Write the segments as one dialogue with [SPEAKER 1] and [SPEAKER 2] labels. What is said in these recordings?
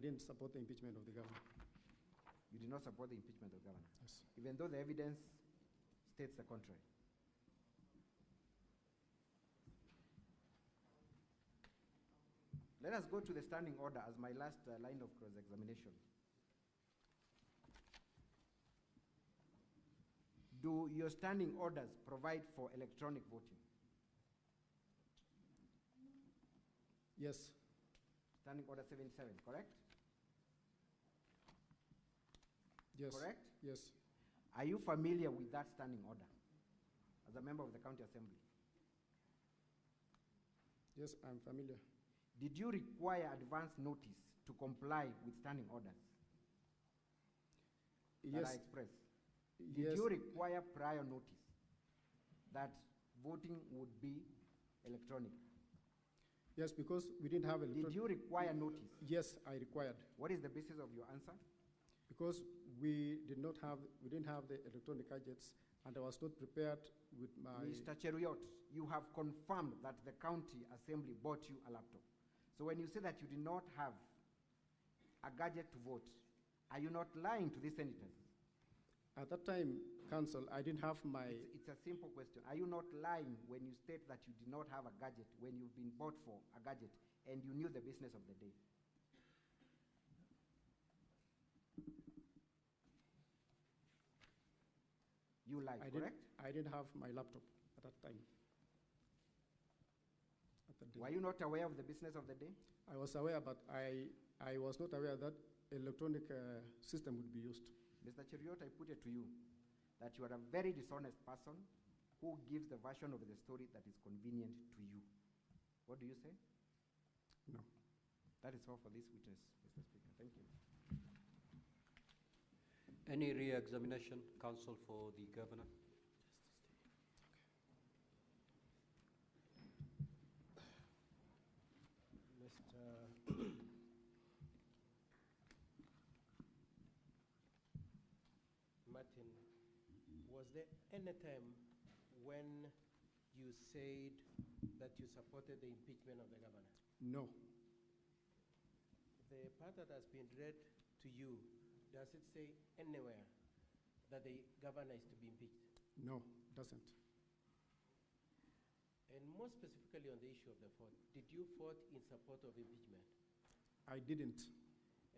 [SPEAKER 1] didn't support the impeachment of the governor.
[SPEAKER 2] You did not support the impeachment of the governor?
[SPEAKER 1] Yes.
[SPEAKER 2] Even though the evidence states the contrary? Let us go to the standing order as my last line of cross-examination. Do your standing orders provide for electronic voting?
[SPEAKER 1] Yes.
[SPEAKER 2] Standing Order 77, correct?
[SPEAKER 1] Yes.
[SPEAKER 2] Correct?
[SPEAKER 1] Yes.
[SPEAKER 2] Are you familiar with that standing order as a member of the County Assembly?
[SPEAKER 1] Yes, I'm familiar.
[SPEAKER 2] Did you require advance notice to comply with standing orders that I expressed? Did you require prior notice that voting would be electronic?
[SPEAKER 1] Yes, because we didn't have electronic.
[SPEAKER 2] Did you require notice?
[SPEAKER 1] Yes, I required.
[SPEAKER 2] What is the basis of your answer?
[SPEAKER 1] Because we didn't have the electronic gadgets, and I was not prepared with my...
[SPEAKER 2] Mr. Cheruiyot, you have confirmed that the County Assembly bought you a laptop. So when you say that you did not have a gadget to vote, are you not lying to these senators?
[SPEAKER 1] At that time, Council, I didn't have my...
[SPEAKER 2] It's a simple question. Are you not lying when you state that you did not have a gadget when you've been bought for a gadget and you knew the business of the day? You lied, correct?
[SPEAKER 1] I didn't have my laptop at that time.
[SPEAKER 2] Were you not aware of the business of the day?
[SPEAKER 1] I was aware, but I was not aware that electronic system would be used.
[SPEAKER 2] Mr. Cheruiyot, I put it to you that you are a very dishonest person who gives the version of the story that is convenient to you. What do you say?
[SPEAKER 1] No.
[SPEAKER 2] That is all for this witness, Mr. Speaker. Thank you.
[SPEAKER 3] Any re-examination, counsel for the governor?
[SPEAKER 4] Mr. Martin, was there any time when you said that you supported the impeachment of the governor?
[SPEAKER 1] No.
[SPEAKER 4] The part that has been read to you, does it say anywhere that the governor is to be impeached?
[SPEAKER 1] No, it doesn't.
[SPEAKER 4] And more specifically on the issue of the vote, did you vote in support of impeachment?
[SPEAKER 1] I didn't.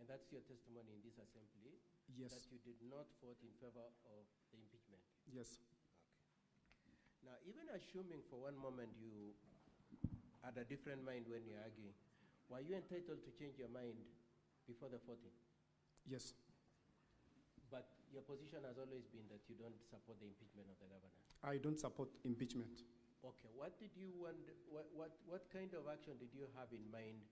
[SPEAKER 4] And that's your testimony in this assembly?
[SPEAKER 1] Yes.
[SPEAKER 4] That you did not vote in favor of the impeachment?
[SPEAKER 1] Yes.
[SPEAKER 4] Okay. Now, even assuming for one moment you had a different mind when you're arguing, were you entitled to change your mind before the voting?
[SPEAKER 1] Yes.
[SPEAKER 4] But your position has always been that you don't support the impeachment of the governor?
[SPEAKER 1] I don't support impeachment.
[SPEAKER 4] Okay, what did you want, what kind of action did you have in mind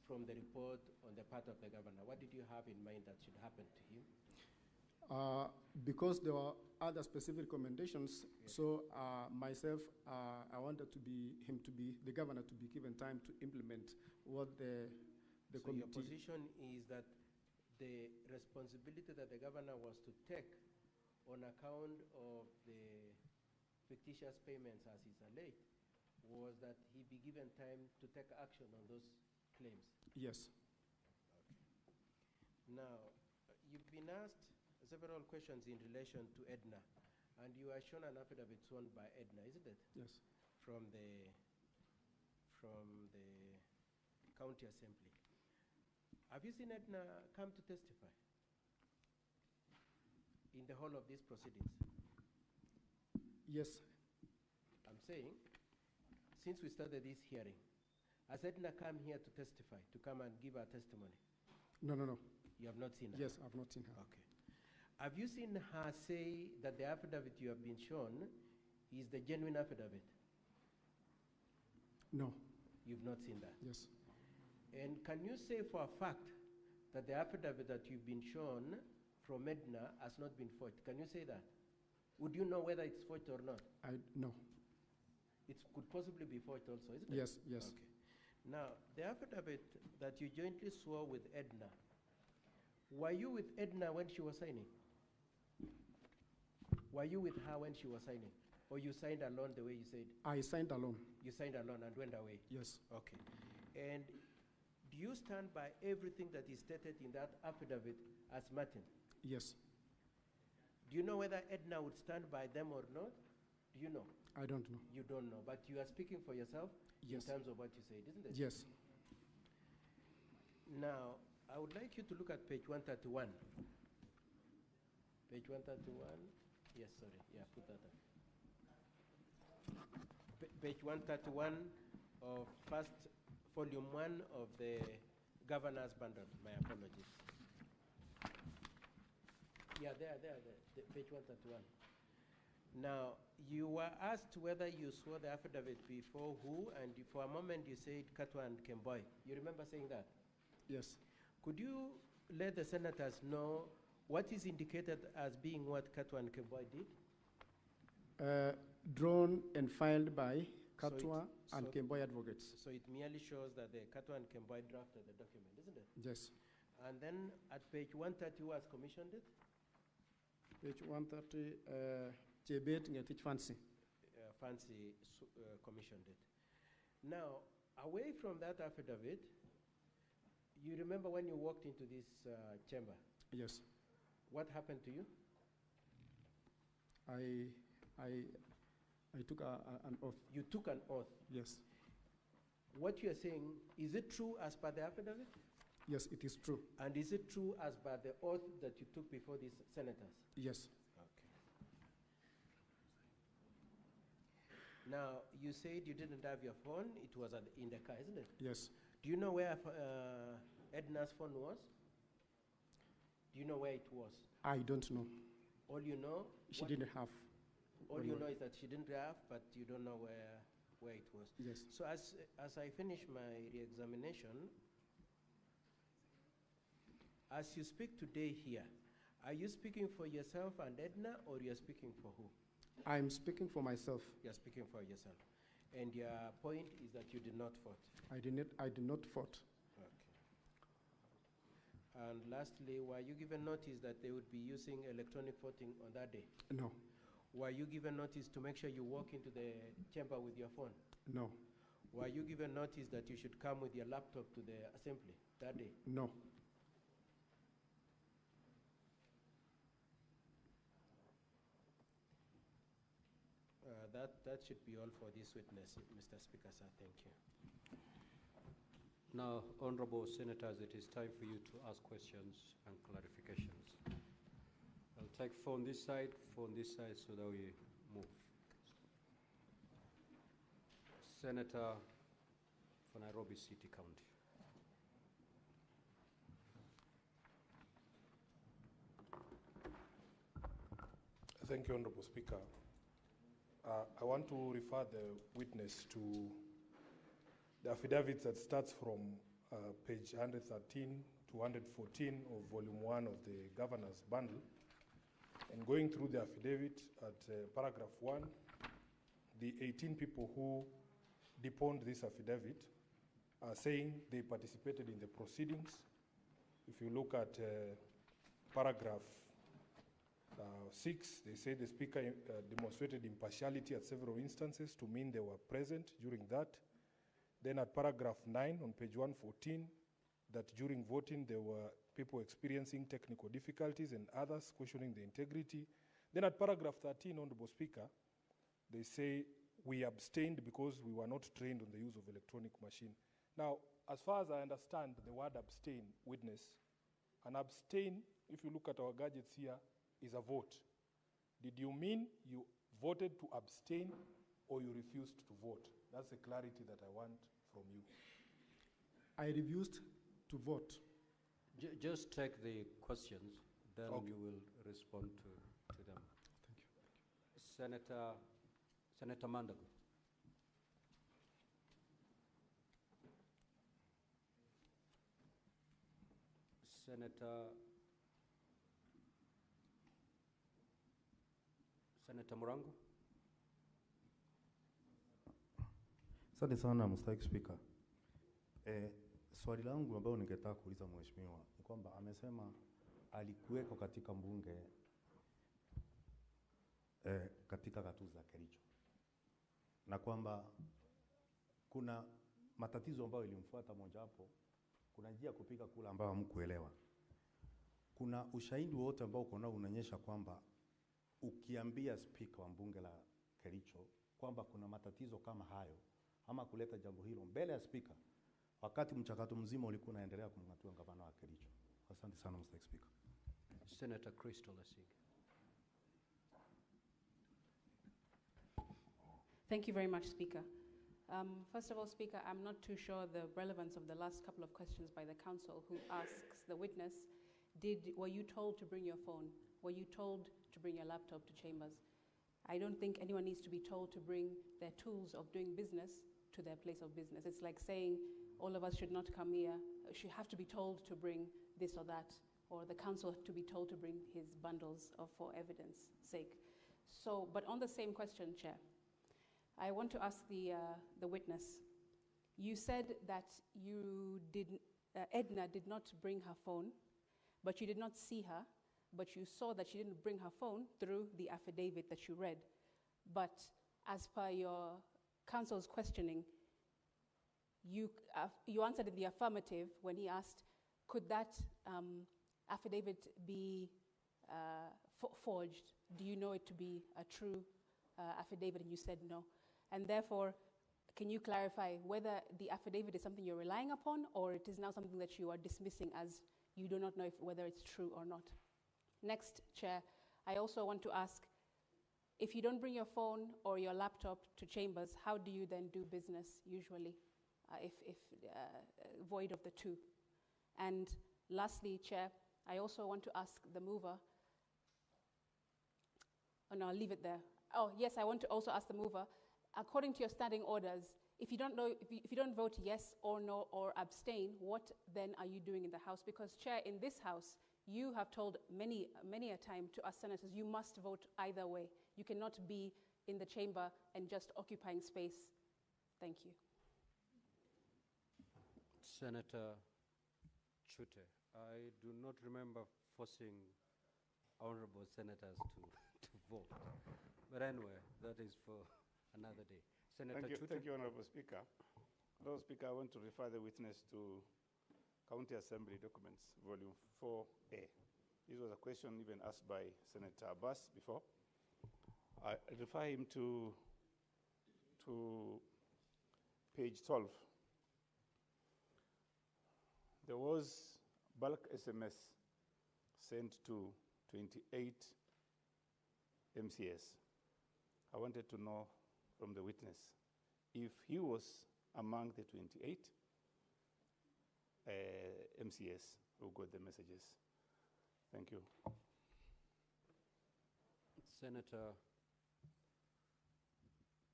[SPEAKER 4] from the report on the part of the governor? What did you have in mind that should happen to him?
[SPEAKER 1] Because there were other specific recommendations, yes. So myself, I wanted the governor to be given time to implement what the
[SPEAKER 4] so
[SPEAKER 1] committee...
[SPEAKER 4] your position is that the responsibility that the governor was to take on account of the fictitious payments, as is alleged, was that he be given time to take action on those claims?
[SPEAKER 1] Yes.
[SPEAKER 4] Okay. Now, you've been asked several questions in relation to Edna, and you are shown an affidavit sworn by Edna, isn't it?
[SPEAKER 1] Yes.
[SPEAKER 4] From the County Assembly. Have you seen Edna come to testify in the whole of these proceedings?
[SPEAKER 1] Yes.
[SPEAKER 4] I'm saying, since we started this hearing, has Edna come here to testify, to come and give her testimony?
[SPEAKER 1] No.
[SPEAKER 4] You have not seen her?
[SPEAKER 1] Yes, I've not seen her.
[SPEAKER 4] Okay. Have you seen her say that the affidavit you have been shown is the genuine affidavit?
[SPEAKER 1] No.
[SPEAKER 4] You've not seen that?
[SPEAKER 1] Yes.
[SPEAKER 4] And can you say for a fact that the affidavit that you've been shown from Edna has not been forged? Can you say that? Would you know whether it's forged or not?
[SPEAKER 1] No.
[SPEAKER 4] It could possibly be forged also, isn't it?
[SPEAKER 1] Yes, yes.
[SPEAKER 4] Okay. Now, the affidavit that you jointly swore with Edna, were you with Edna when she was signing? Were you with her when she was signing? Or you signed alone the way you said?
[SPEAKER 1] I signed alone.
[SPEAKER 4] You signed alone and went away?
[SPEAKER 1] Yes.
[SPEAKER 4] Okay. And Do you stand by everything that is stated in that affidavit as Martin?
[SPEAKER 1] Yes.
[SPEAKER 4] Do you know whether Edna would stand by them or not? Do you know?
[SPEAKER 1] I don't know.
[SPEAKER 4] You don't know, but you are speaking for yourself
[SPEAKER 1] Yes.
[SPEAKER 4] in terms of what you said, isn't it?
[SPEAKER 1] Yes.
[SPEAKER 4] Now, I would like you to look at page 131. Page 131. Yes, sorry. Yeah, put that up. Page 131 of first volume 1 of the governor's bundle. My apologies. Yeah, there, page 131. Now, you were asked whether you swore the affidavit before who, and for a moment you said Katwa and Kemboy. You remember saying that?
[SPEAKER 1] Yes.
[SPEAKER 4] Could you let the senators know what is indicated as being what Katwa and Kemboy did?
[SPEAKER 1] Drawn and filed by
[SPEAKER 4] So
[SPEAKER 1] Katwa and Kemboy advocates.
[SPEAKER 4] So it merely shows that the Katwa and Kemboy drafted the document, isn't it?
[SPEAKER 1] Yes.
[SPEAKER 4] And then at page 130, who has commissioned it?
[SPEAKER 1] Page 130, Jebet Ngetich Fancy.
[SPEAKER 4] Fancy commissioned it. Now, away from that affidavit, you remember when you walked into this chamber?
[SPEAKER 1] Yes.
[SPEAKER 4] What happened to you?
[SPEAKER 1] I took an oath.
[SPEAKER 4] You took an oath.
[SPEAKER 1] Yes.
[SPEAKER 4] What you are saying, is it true as per the affidavit?
[SPEAKER 1] Yes, it is true.
[SPEAKER 4] And is it true as per the oath that you took before these senators?
[SPEAKER 1] Yes.
[SPEAKER 4] Okay. Now, you said you didn't have your phone. It was in the car, isn't it?
[SPEAKER 1] Yes.
[SPEAKER 4] Do you know where Edna's phone was? Do you know where it was?
[SPEAKER 1] I don't know.
[SPEAKER 4] All you know?
[SPEAKER 1] She didn't have.
[SPEAKER 4] All you know is that she didn't have, but you don't know where it was.
[SPEAKER 1] Yes.
[SPEAKER 4] So as I finish my re-examination, as you speak today here, are you speaking for yourself and Edna, or you're speaking for who?
[SPEAKER 1] I'm speaking for myself.
[SPEAKER 4] You're speaking for yourself. And your point is that you did not vote.
[SPEAKER 1] I did not vote.
[SPEAKER 4] Okay. And lastly, were you given notice that they would be using electronic voting on that day?
[SPEAKER 1] No.
[SPEAKER 4] Were you given notice to make sure you walk into the chamber with your phone?
[SPEAKER 1] No.
[SPEAKER 4] Were you given notice that you should come with your laptop to the assembly that day?
[SPEAKER 1] No.
[SPEAKER 4] That should be all for this witness, Mr. Speaker, sir. Thank you.
[SPEAKER 3] Now, honorable senators, it is time for you to ask questions and clarifications. I'll take phone this side, so that we move. Senator for Nairobi City County.
[SPEAKER 5] Thank you, Honorable Speaker. I want to refer the witness to the affidavit that starts from page 113 to 114 of volume 1 of the governor's bundle. And going through the affidavit at paragraph 1, the 18 people who deponed this affidavit are saying they participated in the proceedings. If you look at paragraph 6, they say the speaker demonstrated impartiality at several instances to mean they were present during that. Then at paragraph 9 on page 114, that during voting there were people experiencing technical difficulties and others questioning the integrity. Then at paragraph 13, Honorable Speaker, they say we abstained because we were not trained on the use of electronic machine. Now, as far as I understand the word abstain, witness, an abstain, if you look at our gadgets here, is a vote. Did you mean you voted to abstain or you refused to vote? That's the clarity that I want from you.
[SPEAKER 1] I refused to vote.
[SPEAKER 3] Just take the questions, then
[SPEAKER 5] Okay.
[SPEAKER 3] you will respond to them.
[SPEAKER 1] Thank you.
[SPEAKER 3] Senator Mandago. Senator Murango.
[SPEAKER 6] Asante sana Mstahiki Speaker. Swali langu ambalo ningetaka kuuliza mheshimiwa ni kwamba amesema alikuweko katika mbunge katika gatuzi za Kericho, na kwamba kuna matatizo ambayo ilimfuata mojawapo kuna njia ya kupiga kura ambayo hamkuelewa. Kuna ushahidi wote ambao uko nao unaonyesha kwamba ukiambia spika wa bunge la Kericho kwamba kuna matatizo kama hayo ama kuleta jambo hilo mbele ya spika, wakati mchakato mzima ulikuwa unaendelea kumng'atua gavana wa Kericho. Asante sana Mr. Speaker.
[SPEAKER 3] Senator Crystal Asig.
[SPEAKER 7] Thank you very much, Speaker. First of all, Speaker, I'm not too sure the relevance of the last couple of questions by the counsel, who asks the witness, were you told to bring your phone? Were you told to bring your laptop to chambers? I don't think anyone needs to be told to bring their tools of doing business to their place of business. It's like saying all of us should not come here, should have to be told to bring this or that, or the counsel to be told to bring his bundles for evidence sake. So, but on the same question, Chair, I want to ask the witness. You said that Edna did not bring her phone, but you did not see her, but you saw that she didn't bring her phone through the affidavit that you read. But as per your counsel's questioning, you answered in the affirmative when he asked, could that affidavit be forged? Do you know it to be a true affidavit? And you said no. And therefore, can you clarify whether the affidavit is something you're relying upon, or it is now something that you are dismissing as you do not know whether it's true or not? Next, Chair, I also want to ask, if you don't bring your phone or your laptop to chambers, how do you then do business usually, if void of the two? And lastly, Chair, I also want to ask the mover, oh no, I'll leave it there. Oh yes, I want to also ask the mover, according to your standing orders, if you don't know, if you don't vote yes or no or abstain, what then are you doing in the House? Because Chair, in this House, you have told many a time to us senators, you must vote either way. You cannot be in the chamber and just occupying space. Thank you.
[SPEAKER 3] Senator Chute, I do not remember forcing honorable senators to vote. But anyway, that is for another day. Senator Chute.
[SPEAKER 8] Thank you, Honorable Speaker. Honorable Speaker, I want to refer the witness to County Assembly Documents, Volume 4A. This was a question even asked by Senator Abbas before. I refer him to page 12. There was bulk SMS sent to 28 MCS. I wanted to know from the witness if he was among the 28 MCS who got the messages. Thank you.
[SPEAKER 3] Senator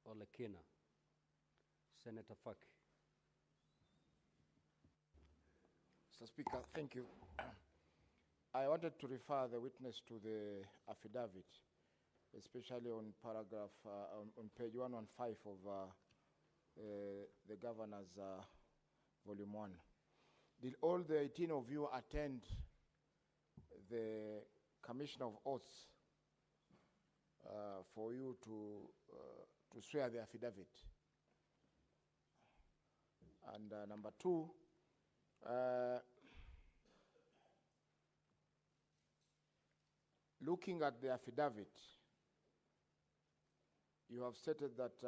[SPEAKER 3] Olekina. Senator Faki.
[SPEAKER 9] Mr. Speaker, thank you. I wanted to refer the witness to the affidavit, especially on paragraph, on page 115 of the Governor's Volume 1. Did all the 18 of you attend the Commission of Oaths for you to swear the affidavit? And number two, looking at the affidavit, you have stated that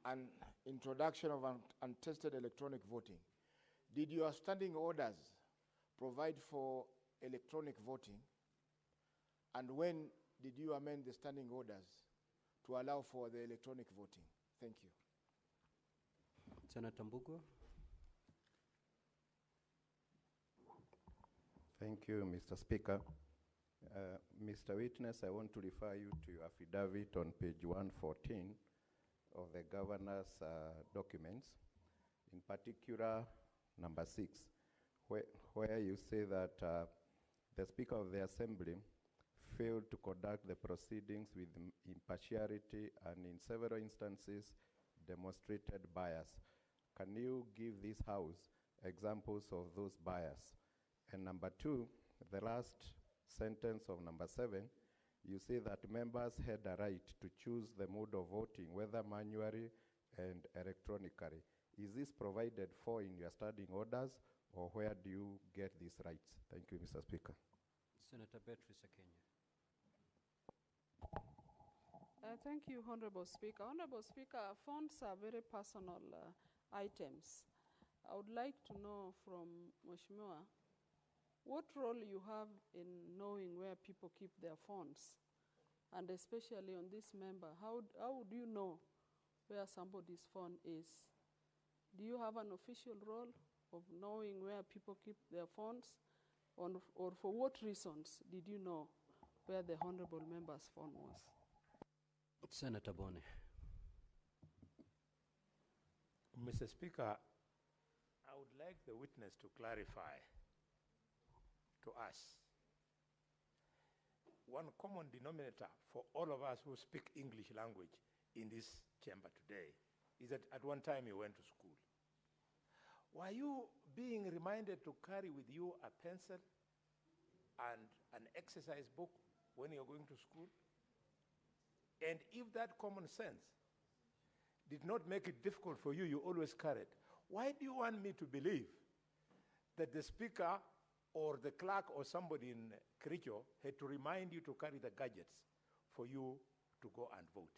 [SPEAKER 9] an introduction of untested electronic voting. Did your standing orders provide for electronic voting? And when did you amend the standing orders to allow for the electronic voting? Thank you.
[SPEAKER 3] Senator Mbugo.
[SPEAKER 10] Thank you, Mr. Speaker. Mr. Witness, I want to refer you to your affidavit on page 114 of the Governor's documents, in particular number 6, where you say that the Speaker of the Assembly failed to conduct the proceedings with impartiality and in several instances demonstrated bias. Can you give this House examples of those bias? And number 2, the last sentence of number 7, you say that members had a right to choose the mode of voting, whether manually, and electronically. Is this provided for in your standing orders, or where do you get these rights? Thank you, Mr. Speaker.
[SPEAKER 3] Senator Beatrice Akenya.
[SPEAKER 11] Thank you, Honorable Speaker. Honorable Speaker, phones are very personal items. I would like to know from Mheshimiwa, what role you have in knowing where people keep their phones? And especially on this member, how do you know where somebody's phone is? Do you have an official role of knowing where people keep their phones? Or for what reasons did you know where the honorable member's phone was?
[SPEAKER 3] Senator Boni.
[SPEAKER 12] Mr. Speaker, I would like the witness to clarify to us one common denominator for all of us who speak English language in this chamber today is that at one time you went to school. Were you being reminded to carry with you a pencil and an exercise book when you're going to school? And if that common sense did not make it difficult for you, you always carried. Why do you want me to believe that the speaker or the clerk or somebody in Kericho had to remind you to carry the gadgets for you to go and vote?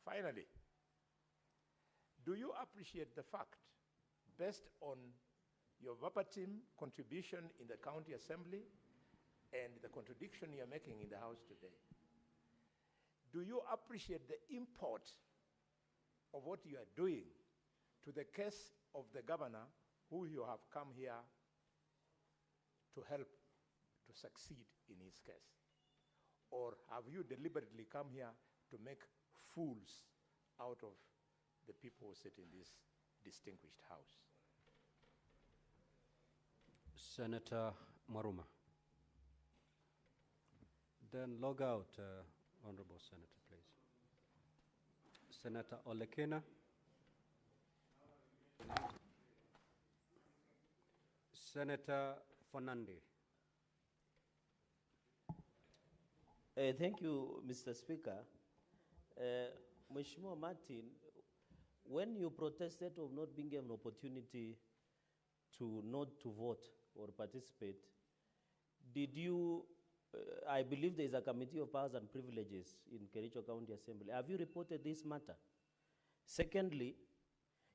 [SPEAKER 12] Finally, do you appreciate the fact, based on your verbatim contribution in the county assembly and the contradiction you're making in the House today, do you appreciate the import of what you are doing to the case of the governor who you have come here to help to succeed in his case? Or have you deliberately come here to make fools out of the people who sit in this distinguished house?
[SPEAKER 3] Senator Maruma. Then log out, Honorable Senator, please. Senator Olekina. Senator Fonandi.
[SPEAKER 13] Thank you, Mr. Speaker. Mheshimiwa Martin, when you protested of not being given an opportunity to not to vote or participate, did you, I believe there is a Committee of Powers and Privileges in Kericho County Assembly. Have you reported this matter? Secondly,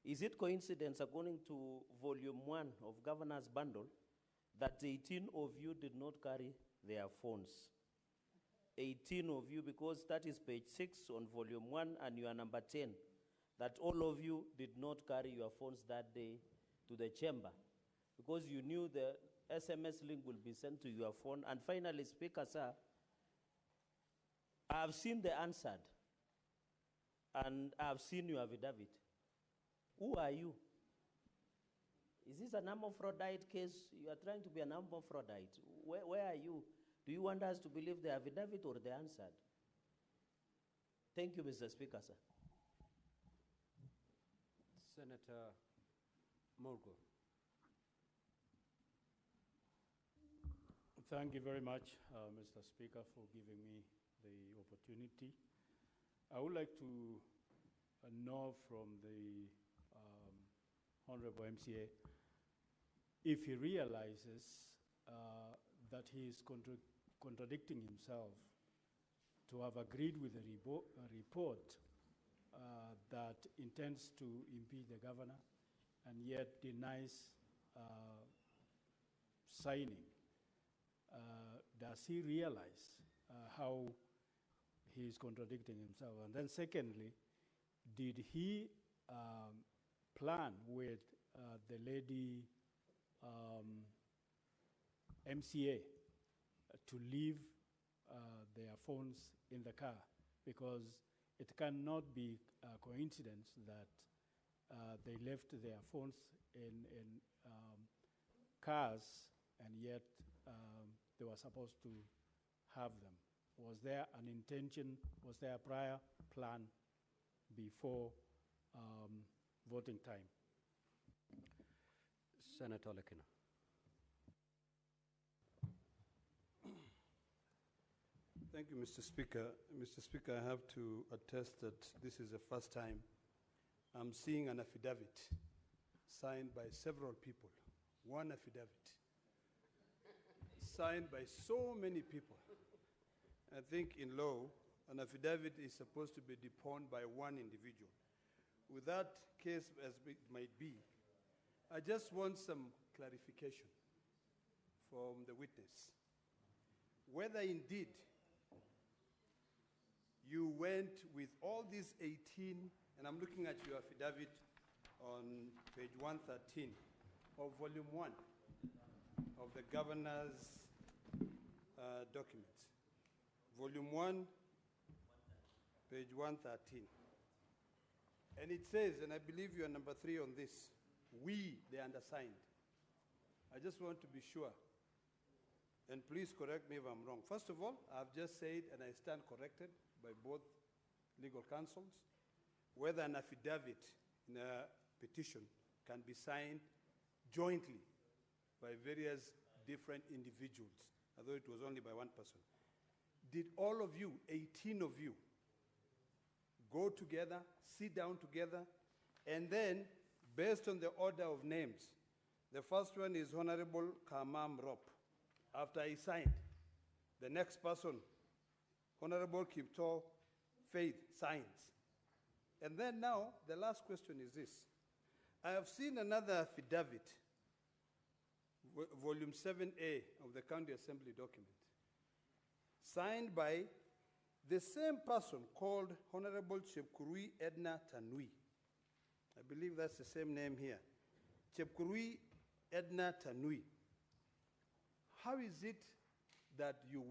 [SPEAKER 13] is it coincidence, according to Volume 1 of Governor's Bundle, that 18 of you did not carry their phones? 18 of you, because that is page 6 on Volume 1 and you are number 10, that all of you did not carry your phones that day to the chamber because you knew the SMS link will be sent to your phone. And finally, Speaker, sir, I have seen the answered and I have seen your affidavit. Who are you? Is this an armed fraudite case? You are trying to be an armed fraudite. Where are you? Do you want us to believe the affidavit or the answered? Thank you, Mr. Speaker, sir.
[SPEAKER 3] Senator Morgo.
[SPEAKER 14] Thank you very much, Mr. Speaker, for giving me the opportunity. I would like to know from the Honorable MCA if he realizes that he is contradicting himself to have agreed with a report that intends to impeach the governor and yet denies signing. Does he realize how he is contradicting himself? And then secondly, did he plan with the lady MCA to leave their phones in the car? Because it cannot be a coincidence that they left their phones in cars and yet they were supposed to have them. Was there an intention, was there a prior plan before voting time?
[SPEAKER 3] Senator Olekina.
[SPEAKER 15] Thank you, Mr. Speaker. Mr. Speaker, I have to attest that this is the first time I'm seeing an affidavit signed by several people. One affidavit signed by so many people. I think in law, an affidavit is supposed to be deponed by one individual. With that case as it might be, I just want some clarification from the witness. Whether indeed you went with all these 18, and I'm looking at your affidavit on page 113 of volume 1 of the governor's documents. Volume 1, page 113. And it says, and I believe you are number 3 on this, we, the undersigned. I just want to be sure, and please correct me if I'm wrong. First of all, I've just said, and I stand corrected by both legal counsels, whether an affidavit in a petition can be signed jointly by various different individuals, although it was only by one person. Did all of you, 18 of you, go together, sit down together, and then, based on the order of names, the first one is Honorable Kamam Rop. After he signed, the next person, Honorable Kipto Faith, signs. And then now, the last question is this. I have seen another affidavit, volume 7A of the County Assembly document, signed by the same person called Honorable Chepkurui Edna Tanui. I believe that's the same name here. Chepkurui Edna Tanui. How is it that you...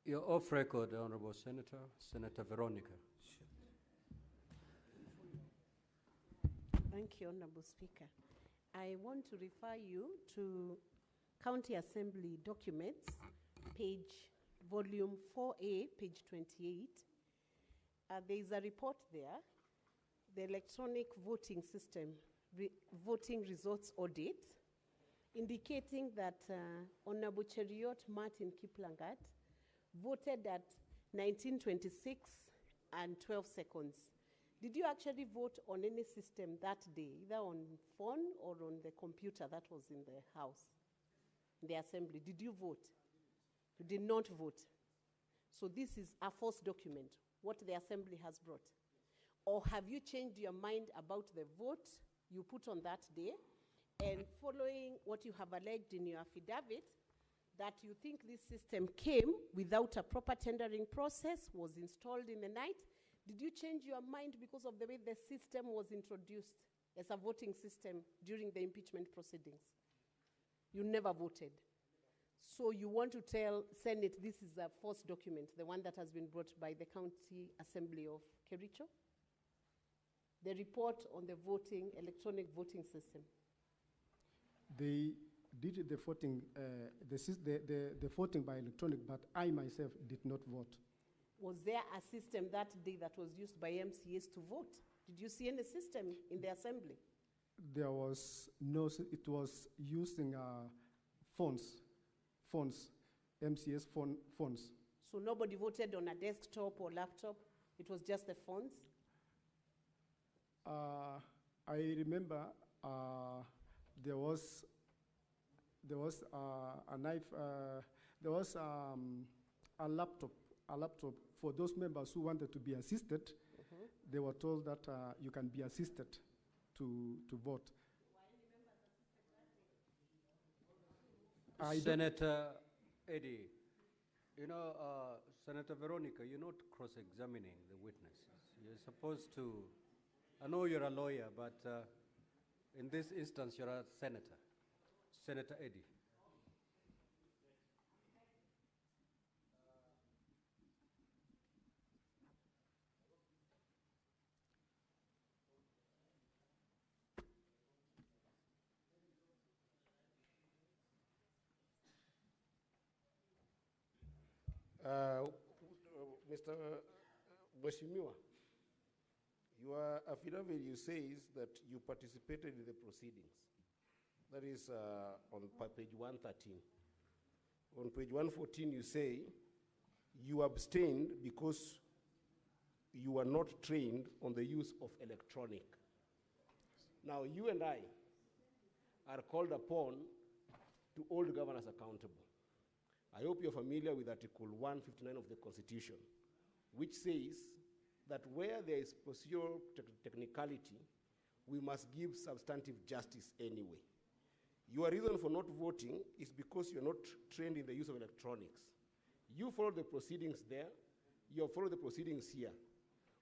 [SPEAKER 3] You're off record, Honorable Senator. Senator Veronica.
[SPEAKER 16] Thank you, Honorable Speaker. I want to refer you to County Assembly documents, volume 4A, page 28. There is a report there, the electronic voting system, voting results audit, indicating that Honorable Cheriot Martin Kiplangat voted at 19:26 and 12 seconds. Did you actually vote on any system that day, either on phone or on the computer that was in the house, in the assembly? Did you vote? You did not vote. So this is a false document, what the assembly has brought. Or have you changed your mind about the vote you put on that day, and following what you have alleged in your affidavit, that you think this system came without a proper tendering process, was installed in the night? Did you change your mind because of the way the system was introduced as a voting system during the impeachment proceedings? You never voted. So you want to tell Senate this is a false document, the one that has been brought by the County Assembly of Kericho? The report on the voting, electronic voting system.
[SPEAKER 1] They did the voting, the voting by electronic, but I myself did not vote.
[SPEAKER 16] Was there a system that day that was used by MCAs to vote? Did you see any system in the assembly?
[SPEAKER 1] There was no, it was using phones, MCAs phones.
[SPEAKER 16] So nobody voted on a desktop or laptop? It was just the phones?
[SPEAKER 1] I remember there was a knife, there was a laptop for those members who wanted to be assisted. They were told that you can be assisted to vote.
[SPEAKER 3] Senator Eddie, you know, Senator Veronica, you're not cross-examining the witnesses. You're supposed to, I know you're a lawyer, but in this instance, you're a senator. Senator Eddie.
[SPEAKER 17] Mr. Mheshimiwa, your affidavit, you says that you participated in the proceedings. That is on page 113. On page 114, you say you abstained because you are not trained on the use of electronic. Now, you and I are called upon to hold governors accountable. I hope you're familiar with Article 159 of the Constitution, which says that where there is procedural technicality, we must give substantive justice anyway. Your reason for not voting is because you're not trained in the use of electronics. You follow the proceedings there, you follow the proceedings here.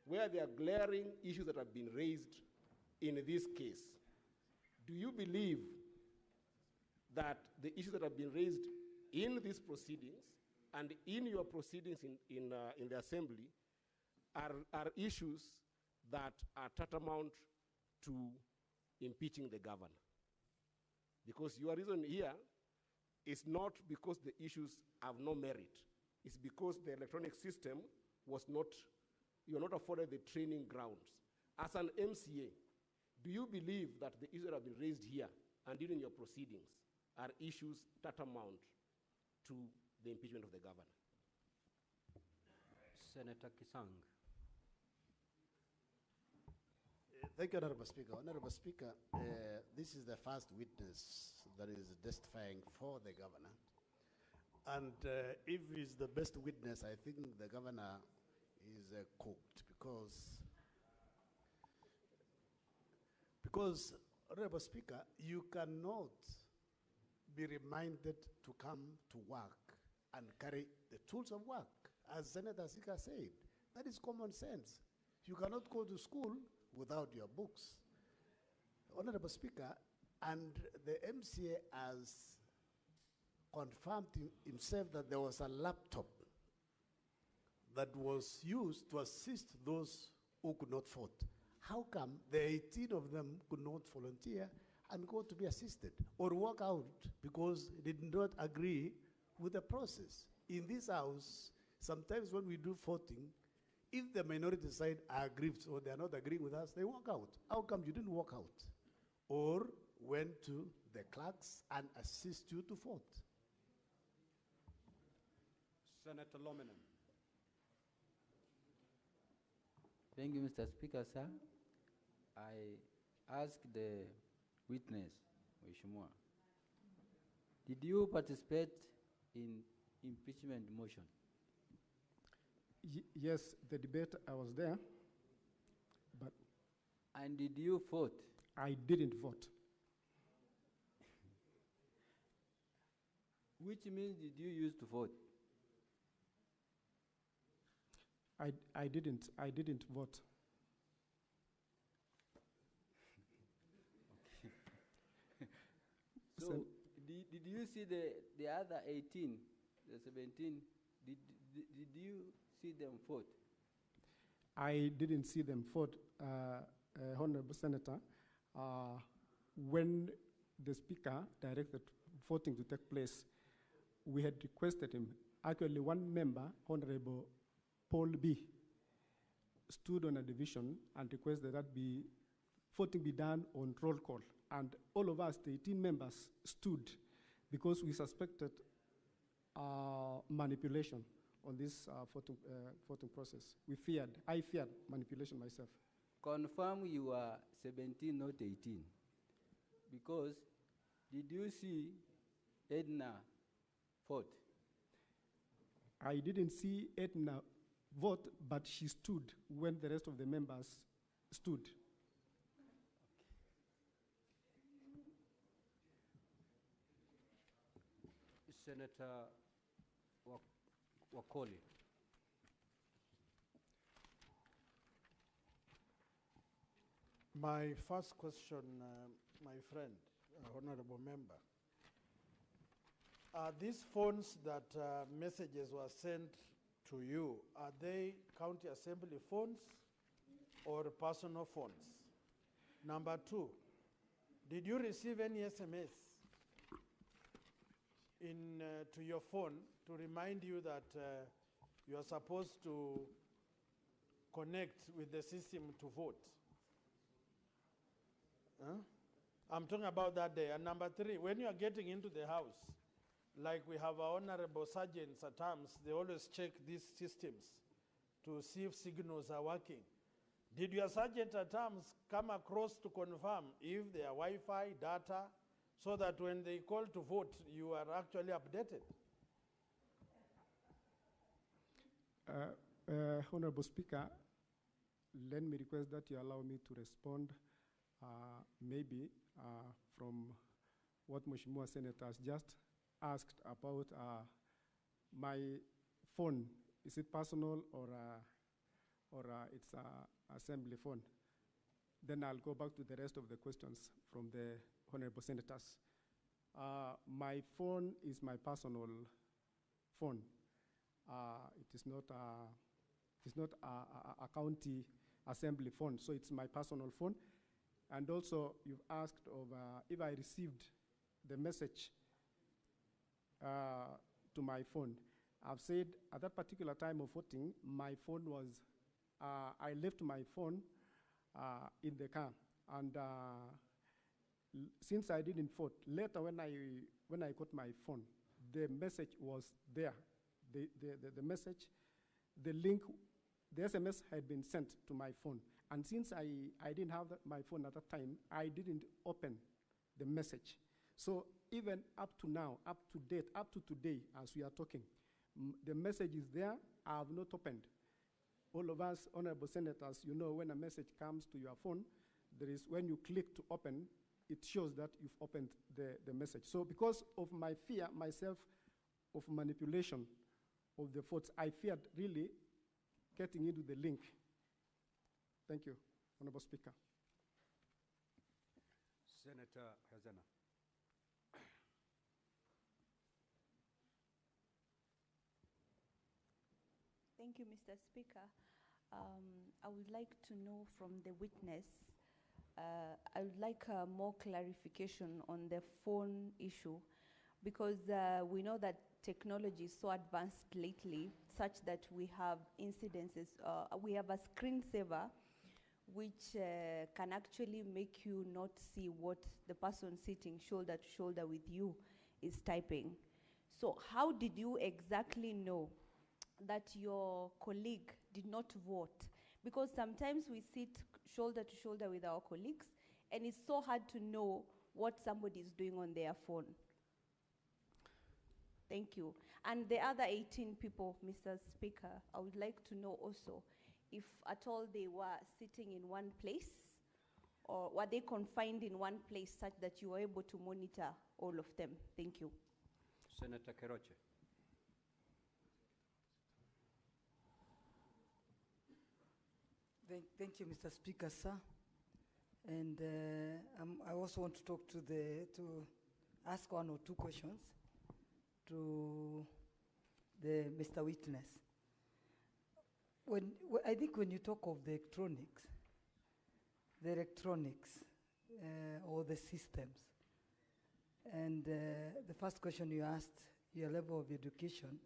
[SPEAKER 17] Where there are glaring issues that have been raised in this case, do you believe that the issues that have been raised in these proceedings and in your proceedings in the assembly are issues that are tantamount to impeaching the governor? Because your reason here is not because the issues have no merit. It's because the electronic system was not, you're not afforded the training grounds. As an MCA, do you believe that the issues that have been raised here and during your proceedings are issues tantamount to the impeachment of the governor?
[SPEAKER 3] Senator Kisang.
[SPEAKER 18] Thank you, Honorable Speaker. Honorable Speaker, this is the first witness that is testifying for the governor. And if he's the best witness, I think the governor is cooked because, Honorable Speaker, you cannot be reminded to come to work and carry the tools of work. As Senator Sika said, that is common sense. You cannot go to school without your books. Honorable Speaker, and the MCA has confirmed himself that there was a laptop that was used to assist those who could not vote. How come the 18 of them could not volunteer and go to be assisted or walk out because they did not agree with the process? In this house, sometimes when we do voting, if the minority side are aggrieved or they are not agreeing with us, they walk out. How come you didn't walk out? Or went to the clerks and assist you to vote?
[SPEAKER 3] Senator Lominen.
[SPEAKER 19] Thank you, Mr. Speaker, sir. I ask the witness, Mheshimiwa, did you participate in impeachment motion?
[SPEAKER 1] Yes, the debate, I was there, but...
[SPEAKER 19] And did you vote?
[SPEAKER 1] I didn't vote.
[SPEAKER 19] Which means did you use to vote?
[SPEAKER 1] I didn't vote.
[SPEAKER 19] So, did you see the other 18, the 17, did you see them vote?
[SPEAKER 1] I didn't see them vote, Honorable Senator. When the Speaker directed voting to take place, we had requested him. Actually, one member, Honorable Paul B., stood on a division and requested that voting be done on roll call. And all of us, the 18 members, stood because we suspected manipulation on this voting process. I feared manipulation myself.
[SPEAKER 19] Confirm you are 17, not 18. Because did you see Edna vote?
[SPEAKER 1] I didn't see Edna vote, but she stood when the rest of the members stood.
[SPEAKER 3] Senator Wakoli.
[SPEAKER 20] My first question, my friend, honorable member. Are these phones that messages were sent to you, are they county assembly phones or personal phones? Number two, did you receive any SMS to your phone to remind you that you are supposed to connect with the system to vote? Huh? I'm talking about that day. And number three, when you are getting into the house, like we have our honorable sergeants at times, they always check these systems to see if signals are working. Did your sergeant at arms come across to confirm if there are Wi-Fi, data, so that when they call to vote, you are actually updated?
[SPEAKER 1] Honorable Speaker, let me request that you allow me to respond maybe from what Mheshimiwa Senator has just asked about my phone. Is it personal or it's assembly phone? Then I'll go back to the rest of the questions from the honorable senators. My phone is my personal phone. It is not a county assembly phone, so it's my personal phone. And also, you've asked of if I received the message to my phone. I've said at that particular time of voting, my phone was, I left my phone in the car. And since I didn't vote, later when I got my phone, the message was there. The message, the link, the SMS had been sent to my phone. And since I didn't have my phone at that time, I didn't open the message. So even up to now, up to date, up to today, as we are talking, the message is there. I have not opened. All of us, honorable senators, you know when a message comes to your phone, there is, when you click to open, it shows that you've opened the message. So because of my fear, myself, of manipulation of the votes, I feared really getting into the link. Thank you, Honorable Speaker.
[SPEAKER 3] Senator Hazana.
[SPEAKER 21] Thank you, Mr. Speaker. I would like to know from the witness, I would like more clarification on the phone issue, because we know that technology is so advanced lately, such that we have incidences, we have a screensaver which can actually make you not see what the person sitting shoulder to shoulder with you is typing. So how did you exactly know that your colleague did not vote? Because sometimes we sit shoulder to shoulder with our colleagues, and it's so hard to know what somebody is doing on their phone. Thank you. And the other 18 people, Mr. Speaker, I would like to know also if at all they were sitting in one place, or were they confined in one place such that you were able to monitor all of them? Thank you.
[SPEAKER 3] Senator Kericho.
[SPEAKER 22] Thank you, Mr. Speaker, sir. And I also want to talk to ask one or two questions to Mr. Witness. I think when you talk of the electronics or the systems, and the first question you asked, your level of education,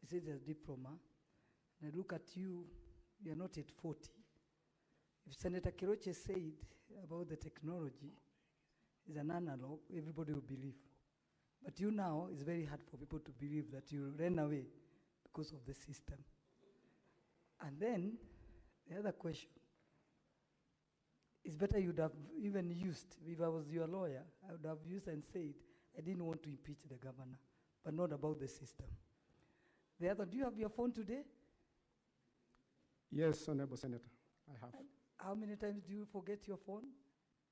[SPEAKER 22] this is a diploma, and I look at you, you're not at 40. If Senator Kericho said about the technology is an analog, everybody will believe. But you now, it's very hard for people to believe that you ran away because of the system. And then, the other question, it's better you'd have even used, if I was your lawyer, I would have used and said, I didn't want to impeach the governor, but not about the system. The other, do you have your phone today?
[SPEAKER 1] Yes, Honorable Senator, I have.
[SPEAKER 22] And how many times do you forget your phone?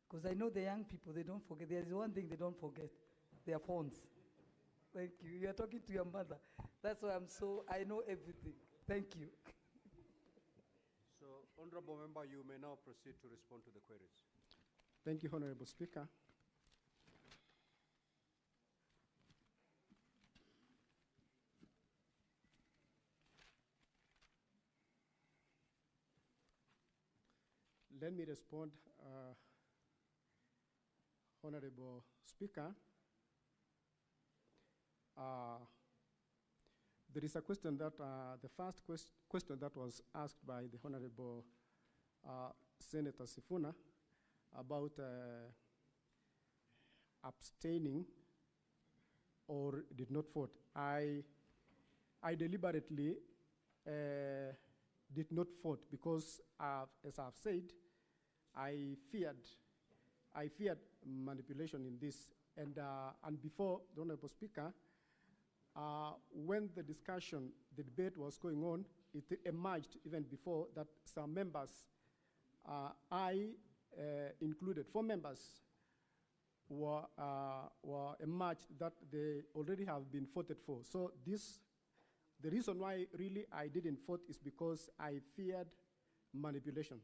[SPEAKER 22] Because I know the young people, they don't forget. There's one thing they don't forget, their phones. Thank you. You are talking to your mother. That's why I know everything. Thank you.
[SPEAKER 3] So, Honorable Member, you may now proceed to respond to the queries.
[SPEAKER 1] Thank you, Honorable Speaker. Let me respond, Honorable Speaker. There is a question that, the first question that was asked by the Honorable Senator Sifuna about abstaining or did not vote. I deliberately did not vote because, as I've said, I feared manipulation in this. And before, the Honorable Speaker, when the debate was going on, it emerged even before that some members, I included, 4 members, were emerged that they already have been voted for. So the reason why really I didn't vote is because I feared manipulation.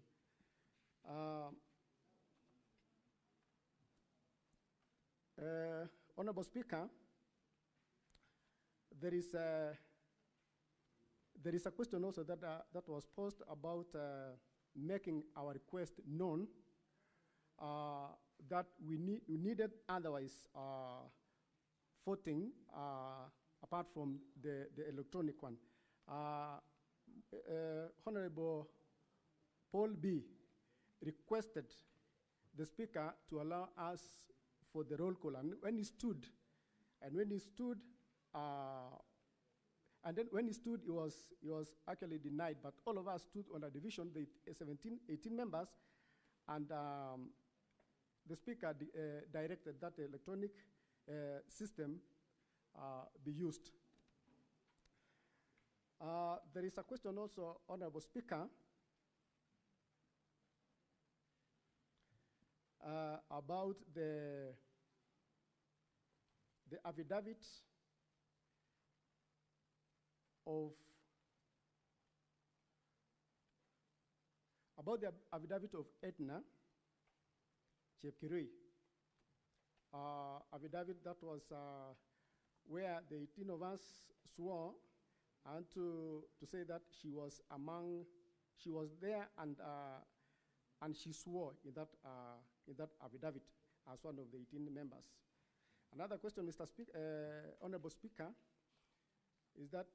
[SPEAKER 1] Honorable Speaker, there is a question also that was posed about making our request known, that we needed otherwise voting apart from the electronic one. Honorable Paul B. requested the Speaker to allow us for the roll call, and when he stood, he was actually denied, but all of us stood on a division, the 18 members, and the Speaker directed that the electronic system be used. There is a question also, Honorable Speaker, about the affidavit of Edna Chepkirui, affidavit that was where the 18 of us swore and to say that she was there and she swore in that affidavit as one of the 18 members. Another question, Honorable Speaker, is that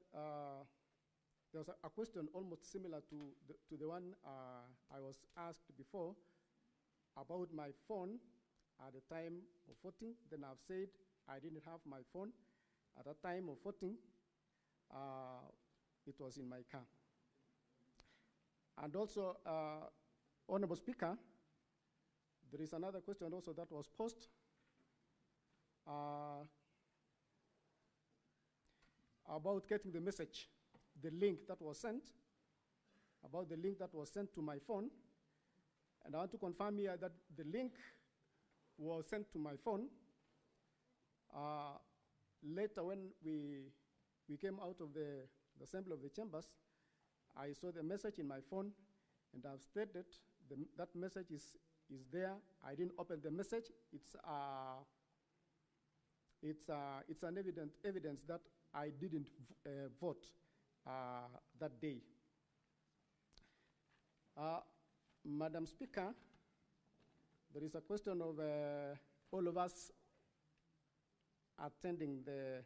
[SPEAKER 1] there was a question almost similar to the one I was asked before about my phone at the time of voting. Then I've said I didn't have my phone at the time of voting. It was in my car. And also, Honorable Speaker, there is another question also that was posed about getting the message, the link that was sent, to my phone. And I want to confirm here that the link was sent to my phone. Later, when we came out of the assembly of the chambers, I saw the message in my phone, and I've stated that message is there. I didn't open the message. It's an evidence that I didn't vote that day. Madam Speaker, there is a question of all of us attending the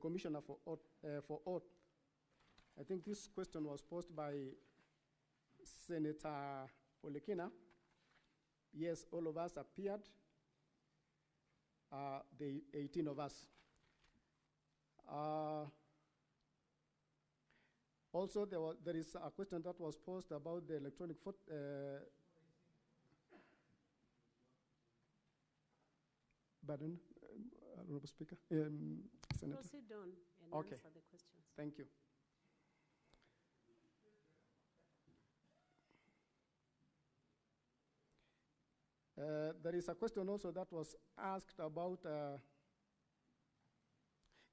[SPEAKER 1] Commissioner for Oath. I think this question was posed by Senator Olekina. Yes, all of us appeared, the 18 of us. Also, there is a question that was posed about the electronic vote. Pardon, Honorable Speaker. Senator.
[SPEAKER 16] Proceed on and
[SPEAKER 1] okay.
[SPEAKER 16] Answer the questions.
[SPEAKER 1] Thank you. There is a question also that was asked about,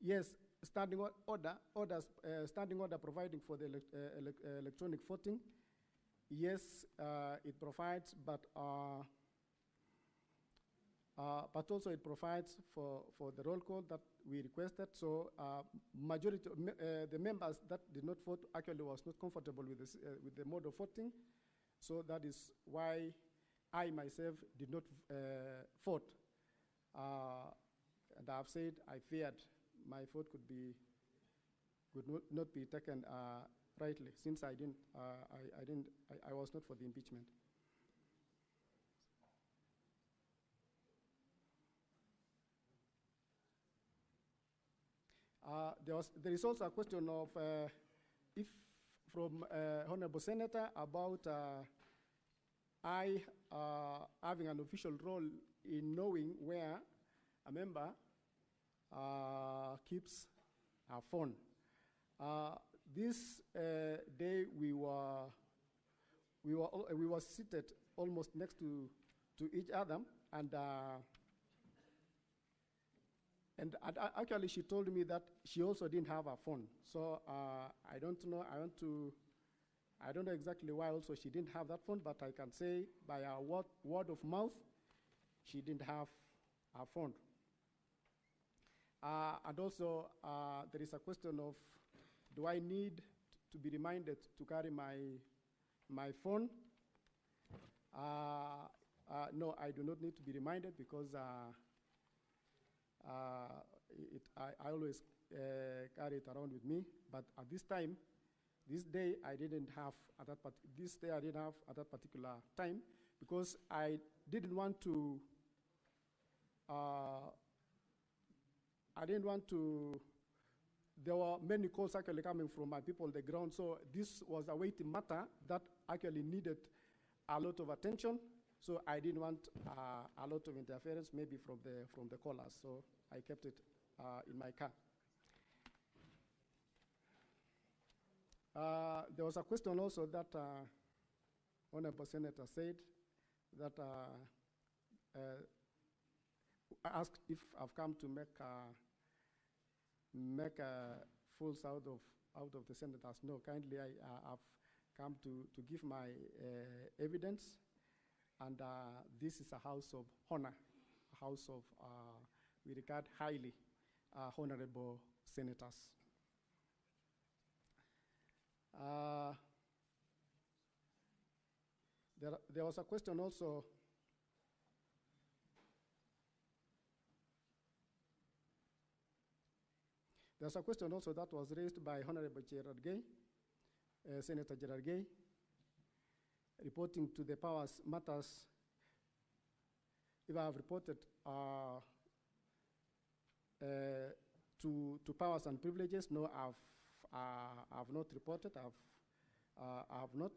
[SPEAKER 1] yes, standing order providing for the electronic voting. Yes, it provides, but also it provides for the roll call that we requested. So majority of the members that did not vote actually was not comfortable with this, with the mode of voting. So that is why I myself did not vote. And I've said I feared my vote could not be taken rightly, since I was not for the impeachment. There is also a question of if from Honorable Senator about I having an official role in knowing where a member keeps her phone. This day we were seated almost next to each other, and actually she told me that she also didn't have a phone. So I don't know. I don't know exactly why also she didn't have that phone, but I can say by a word of mouth, she didn't have a phone. And also there is a question of, do I need to be reminded to carry my phone? No, I do not need to be reminded because I always carry it around with me. But at this time, this day I didn't have at that particular time because I didn't want to. There were many calls actually coming from my people on the ground, so this was a weighty matter that actually needed a lot of attention. So I didn't want a lot of interference, maybe from the callers. So I kept it in my car. There was a question also that Honorable Senator said that asked if I've come to make fools out of the senators. No, kindly, I've come to give my evidence, and this is a house of honor, a house of we regard highly honorable senators. There was a question also. There's a question also that was raised by Honorable Gerard Gay, Senator Gerard Gay, reporting to the powers matters. If I have reported to powers and privileges, no, I've not reported. I have not.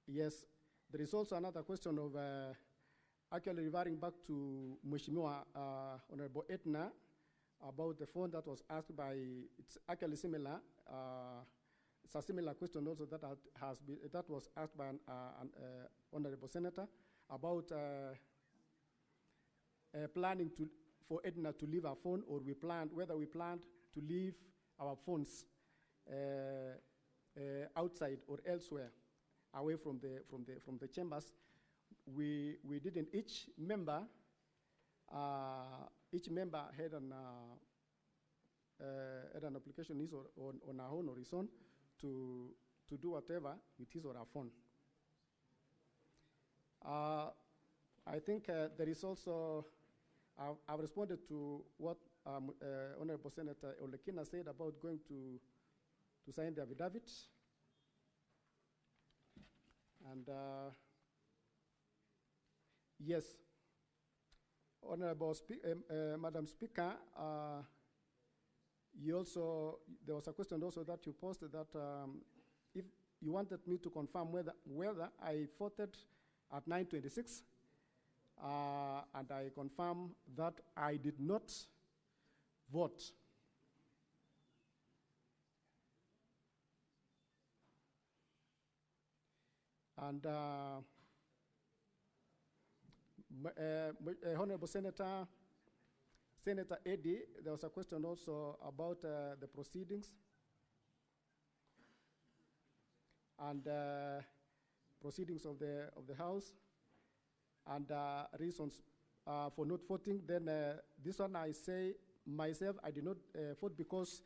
[SPEAKER 1] Yes. There is also another question of actually referring back to Mheshimiwa Honorable Etna about the phone that was asked by, it's actually similar. It's a similar question also that that was asked by an Honorable Senator about planning for Edna to leave her phone, or whether we planned to leave our phones outside or elsewhere, away from the chambers. We didn't. Each member had an application his or on her own or his own to do whatever with his or her phone. I think there is also. I've responded to what Honorable Senator Olekina said about going to sign the affidavit. And yes, Honorable Madam Speaker, there was a question also that you posted that if you wanted me to confirm whether I voted at 9:26, and I confirm that I did not vote. And Honorable Senator Eddy, there was a question also about the proceedings and proceedings of the House and reasons for not voting. Then this one I say myself, I did not vote because,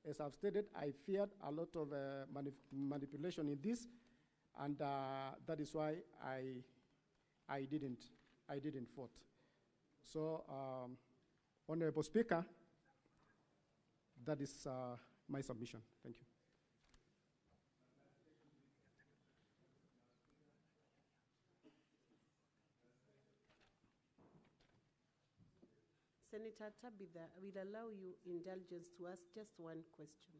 [SPEAKER 1] as I've stated, I feared a lot of manipulation in this. And that is why I didn't vote. So, Honorable Speaker, that is my submission. Thank you.
[SPEAKER 16] Senator Tabitha, I will allow you indulgence to ask just one question.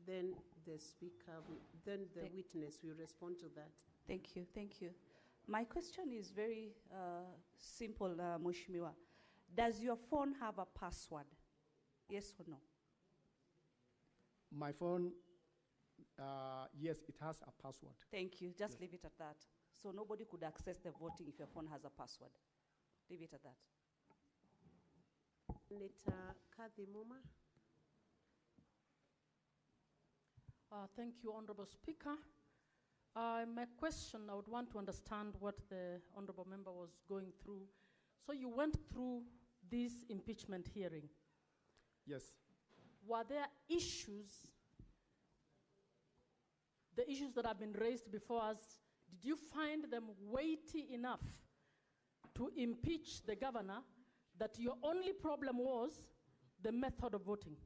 [SPEAKER 16] Then the speaker, then the witness will respond to that.
[SPEAKER 21] Thank you, thank you. My question is very simple, Mheshimiwa. Does your phone have a password? Yes or no?
[SPEAKER 1] My phone, yes, it has a password.
[SPEAKER 21] Thank you. Just
[SPEAKER 1] Yes.
[SPEAKER 21] leave it at that. So nobody could access the voting if your phone has a password. Leave it at that.
[SPEAKER 16] Senator Kathy Muma.
[SPEAKER 2] Thank you, Honorable Speaker. My question, I would want to understand what the Honorable Member was going through. So you went through this impeachment hearing.
[SPEAKER 1] Yes.
[SPEAKER 2] Were there issues, the issues that have been raised before us, did you find them weighty enough to impeach the governor that your only problem was the method of voting?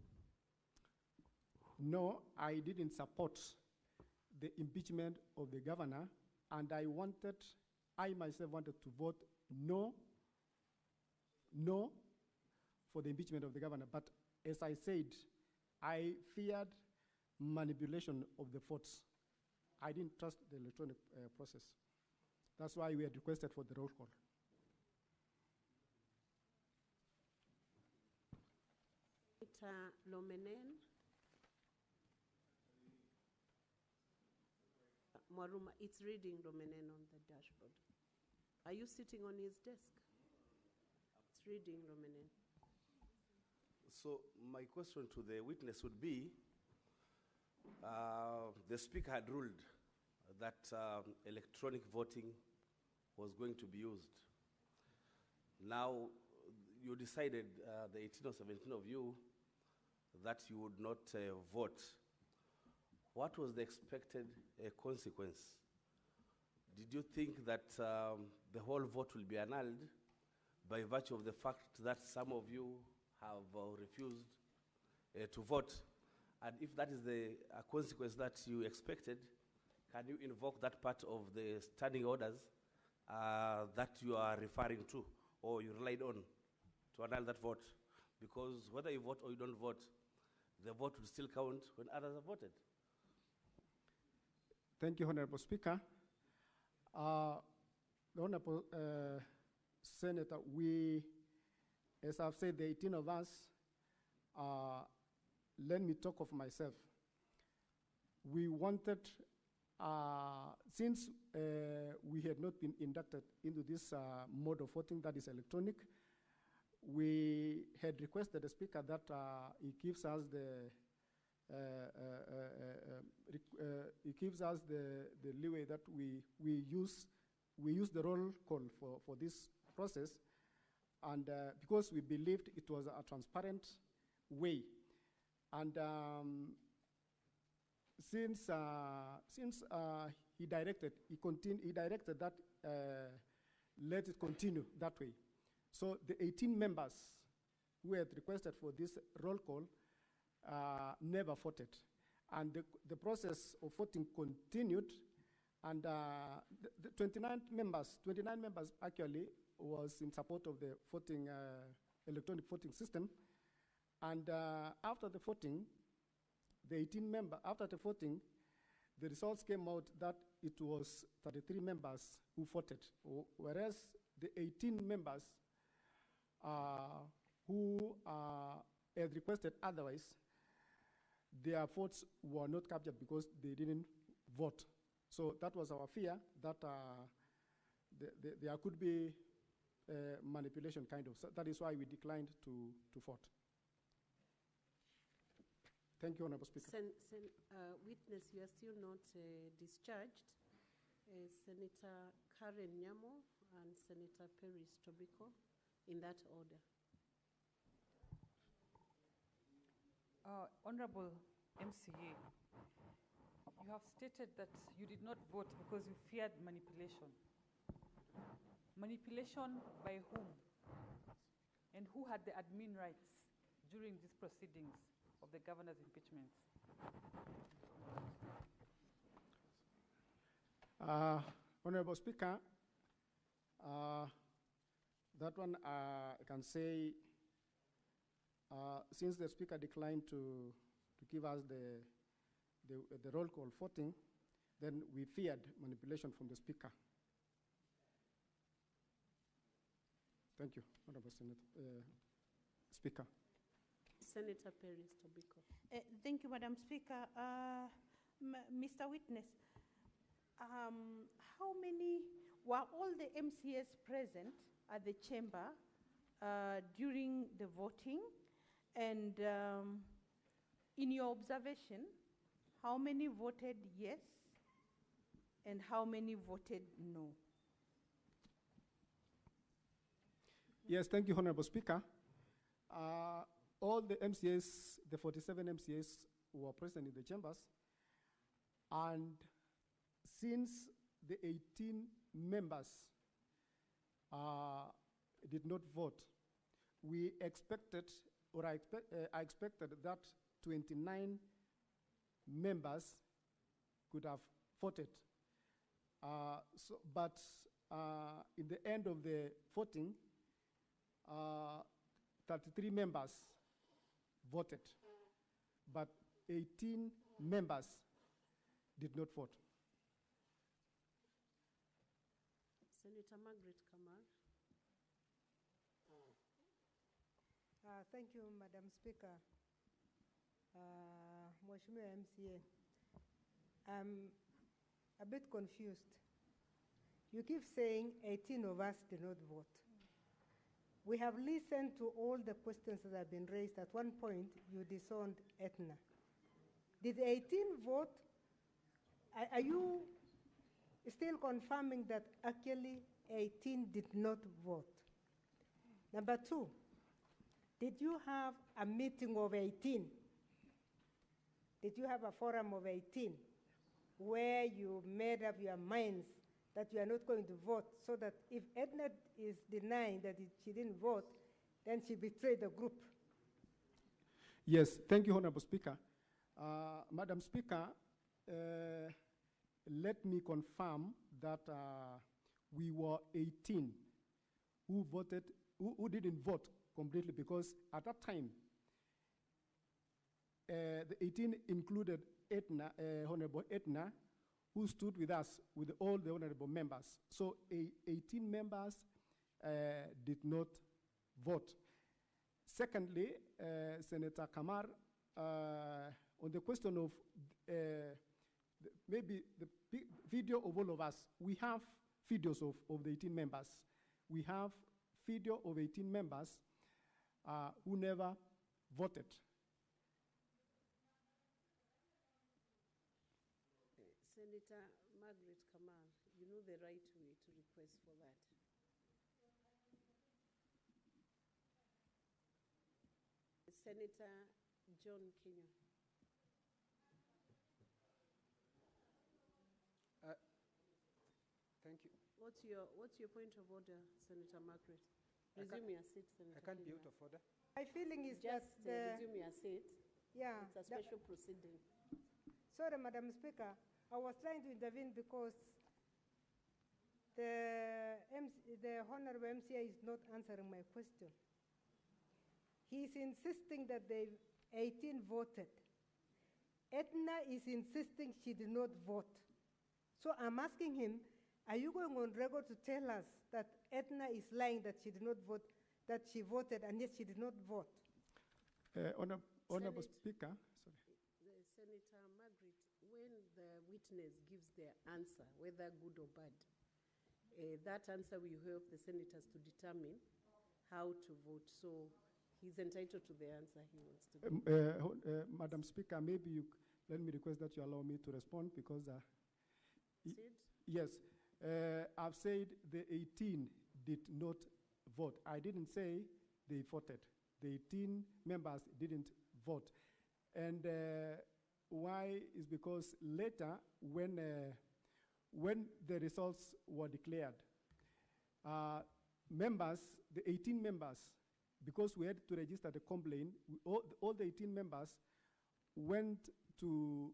[SPEAKER 1] No, I didn't support the impeachment of the governor, and I myself wanted to vote no for the impeachment of the governor. But as I said, I feared manipulation of the votes. I didn't trust the electronic process. That's why we had requested for the roll call.
[SPEAKER 16] Senator Lomenen. Maruma, it's reading Lomenen on the dashboard. Are you sitting on his desk? It's reading Lomenen.
[SPEAKER 4] So my question to the witness would be, the speaker had ruled that electronic voting was going to be used. Now, you decided, the 18 or 17 of you, that you would not vote. What was the expected consequence? Did you think that the whole vote will be annulled by virtue of the fact that some of you have refused to vote? And if that is the consequence that you expected, can you invoke that part of the standing orders that you are referring to or you relied on to annul that vote? Because whether you vote or you don't vote, the vote will still count when others have voted.
[SPEAKER 1] Thank you, Honorable Speaker. The Honorable Senator, as I've said, the 18 of us, let me talk of myself. We wanted, since we had not been inducted into this mode of voting that is electronic, we had requested the Speaker that he gives us the leeway that we use the roll call for this process, and because we believed it was a transparent way, and since he directed that let it continue that way. So the 18 members who had requested for this roll call never voted. And the process of voting continued, and the 29 members actually was in support of the voting, electronic voting system. And after the voting, after the voting, the results came out that it was 33 members who voted, whereas the 18 members who had requested otherwise, their votes were not captured because they didn't vote. So that was our fear, that there could be manipulation, kind of. So that is why we declined to vote. Thank you, Honorable Speaker.
[SPEAKER 16] Witness, you are still not discharged. Senator Karen Nyamo and Senator Peris Tobiko, in that order.
[SPEAKER 23] Honorable MCA, you have stated that you did not vote because you feared manipulation. Manipulation by whom? And who had the admin rights during these proceedings of the governor's impeachment?
[SPEAKER 1] Honorable Speaker, That one I can say, since the speaker declined to give us the roll call voting, then we feared manipulation from the speaker. Thank you, Honorable Speaker.
[SPEAKER 16] Senator Perez Tobiko.
[SPEAKER 5] Thank you, Madam Speaker. Mr. Witness, how many, were all the MCAs present at the chamber during the voting? And in your observation, how many voted yes and how many voted no?
[SPEAKER 1] Yes, thank you, Honorable Speaker. All the MCAs, the 47 MCAs were present in the chambers, and since the 18 members did not vote, we expected, or I expected that 29 members could have voted. But in the end of the voting, 33 members voted, but 18 members did not vote.
[SPEAKER 16] Senator Margaret Kamar.
[SPEAKER 6] Thank you, Madam Speaker. Mheshimiwa MCA, I'm a bit confused. You keep saying 18 of us did not vote. We have listened to all the questions that have been raised. At one point, you disowned Etna. Did 18 vote? Are you still confirming that actually 18 did not vote? Number two, did you have a meeting of 18? Did you have a forum of 18 where you made up your minds that you are not going to vote, so that if Edna is denying that she didn't vote, then she betrayed the group?
[SPEAKER 1] Yes, thank you, Honorable Speaker. Madam Speaker, let me confirm that we were 18 who voted, who didn't vote completely, because at that time, the 18 included Edna, Honorable Edna, who stood with us, with all the honorable members. So 18 members did not vote. Secondly, Senator Kamar, on the question of maybe the video of all of us, we have videos of the 18 members. We have video of 18 members who never voted.
[SPEAKER 16] Senator Margaret Kamar, you know the right way to request for that. Senator John Kenya.
[SPEAKER 3] Thank you.
[SPEAKER 16] What's your point of order, Senator Margaret? Resume your seat, Senator.
[SPEAKER 3] I can't be
[SPEAKER 16] Kenya.
[SPEAKER 3] out of order.
[SPEAKER 6] My feeling is
[SPEAKER 16] Just
[SPEAKER 6] that
[SPEAKER 16] resume your seat.
[SPEAKER 6] yeah,
[SPEAKER 16] It's a special proceeding.
[SPEAKER 6] Sorry, Madam Speaker, I was trying to intervene because the Honorable MCA is not answering my question. He is insisting that the 18 voted. Edna is insisting she did not vote. So I'm asking him, are you going on record to tell us that Edna is lying, that she did not vote, that she voted and yet she did not vote?
[SPEAKER 1] Honorable Speaker, sorry.
[SPEAKER 16] Senator Margaret, when the witness gives their answer, whether good or bad, that answer will help the senators to determine how to vote. So he's entitled to the answer he wants to give.
[SPEAKER 1] Madam Speaker, maybe let me request that you allow me to respond, because yes, I've said the 18 did not vote. I didn't say they voted. The 18 members didn't vote. And why is because later, when the results were declared, members, the 18 members, because we had to register the complaint, all the 18 members went to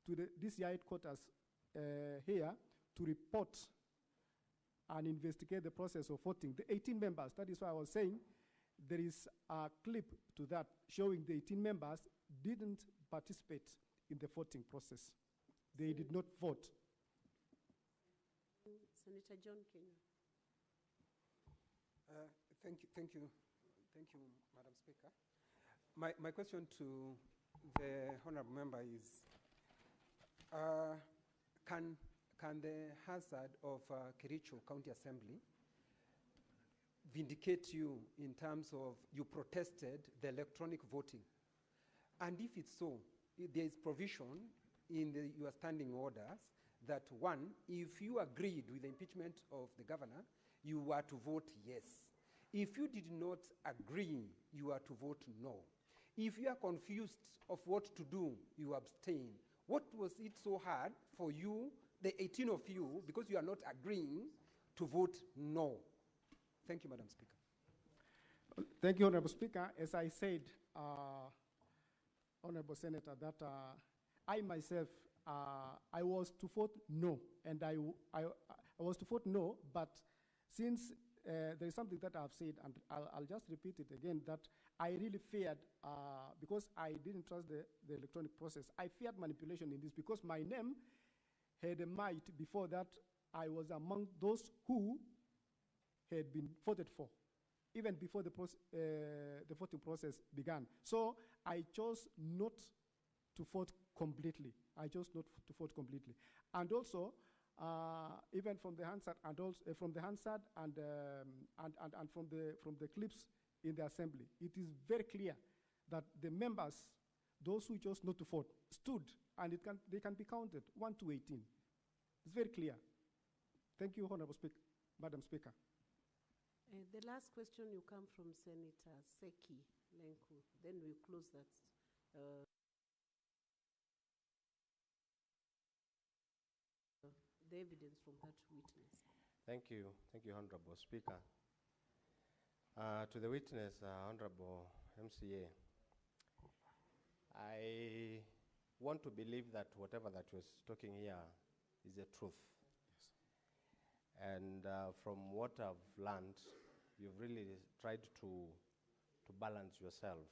[SPEAKER 1] the DCI headquarters here to report and investigate the process of voting. The 18 members, that is why I was saying there is a clip to that showing the 18 members didn't participate in the voting process. They did not vote.
[SPEAKER 16] Senator John Kenya.
[SPEAKER 7] Thank you, Madam Speaker. My question to the honourable member is, can the hazard of Kericho County Assembly vindicate you in terms of you protested the electronic voting? And if it's so, there is provision in your standing orders that one, if you agreed with the impeachment of the governor, you were to vote yes. If you did not agree, you are to vote no. If you are confused of what to do, you abstain. What was it so hard for you, the 18 of you, because you are not agreeing, to vote no? Thank you, Madam Speaker.
[SPEAKER 1] Thank you, Honorable Speaker. As I said, Honorable Senator, that I myself, I was to vote no, and I was to vote no, but since there is something that I've said, and I'll just repeat it again, that I really feared, because I didn't trust the electronic process, I feared manipulation in this, because my name had a might before that I was among those who had been voted for, even before the voting process began. So I chose not to vote completely. I chose not to vote completely. And also, even from the Hansard and also from the Hansard and from the clips in the assembly, it is very clear that the members, those who chose not to vote, stood, and they can be counted 1 to 18. It's very clear. Thank you, Honorable Speaker, Madam Speaker.
[SPEAKER 16] The last question will come from Senator Seki Lenku. Then we'll close that. The evidence from that witness.
[SPEAKER 8] Thank you, Honorable Speaker. To the witness, Honorable MCA, I want to believe that whatever that was talking here is the truth. Yes. And from what I've learned, you've really tried to balance yourself.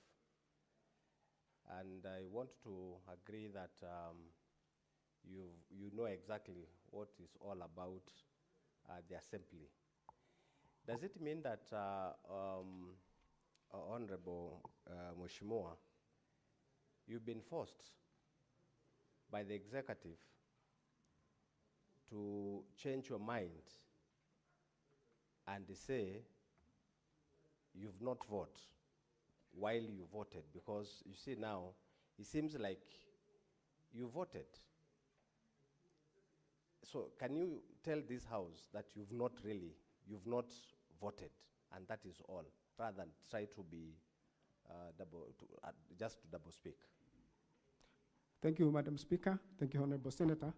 [SPEAKER 8] And I want to agree that you know exactly what is all about the assembly. Does it mean that, Honorable Mheshimiwa, you've been forced by the executive to change your mind and say you've not voted while you voted? Because you see now, it seems like you voted. So can you tell this House that you've not voted, and that is all, rather than try to be just to double speak?
[SPEAKER 1] Thank you, Madam Speaker. Thank you, Honorable Senator.